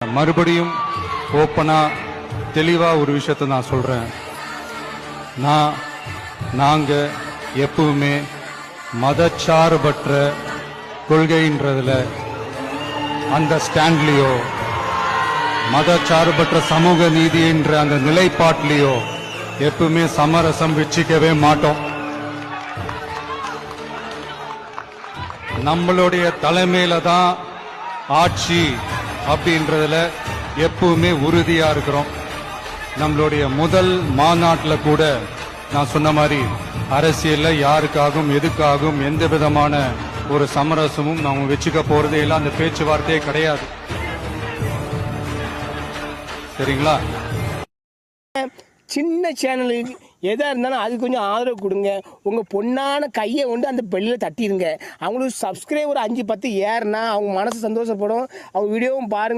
மறுபடியும் ஓப்பனா தெளிவா ஒரு விஷயத்தை நான் சொல்றேன். நாங்க எப்பவுமே மதச்சார்பற்ற கொள்கைன்றதுல அந்த ஸ்டாண்ட்லயோ மதச்சார்பற்ற சமூக நீதி என்ற அந்த நிலைப்பாட்டிலேயோ எப்பவுமே சமரசம் வச்சுக்கவே மாட்டோம். நம்மளுடைய தலைமையில தான் ஆட்சி அப்படின்றதுல எப்பவுமே உறுதியா இருக்கிறோம். நம்மளுடைய முதல் மாநாட்டில் கூட நான் சொன்ன மாதிரி அரசியல்ல யாருக்காகவும் எதுக்காகவும் எந்த விதமான ஒரு சமரசமும் நாம வச்சுக்க போறதே இல்லை. அந்த பேச்சுவார்த்தையே கிடையாது. சரிங்களா? சின்ன சேனலுக்கு எதாக இருந்தாலும் அது கொஞ்சம் ஆதரவு கொடுங்க. உங்கள் பொண்ணான கையை கொண்டு அந்த பெல்லில் தட்டிடுங்க. அவங்களுக்கு சப்ஸ்கிரைபர் 5-10 ஏறுனா அவங்க மனசு சந்தோஷப்படும். அவங்க வீடியோவும் பாருங்கள்.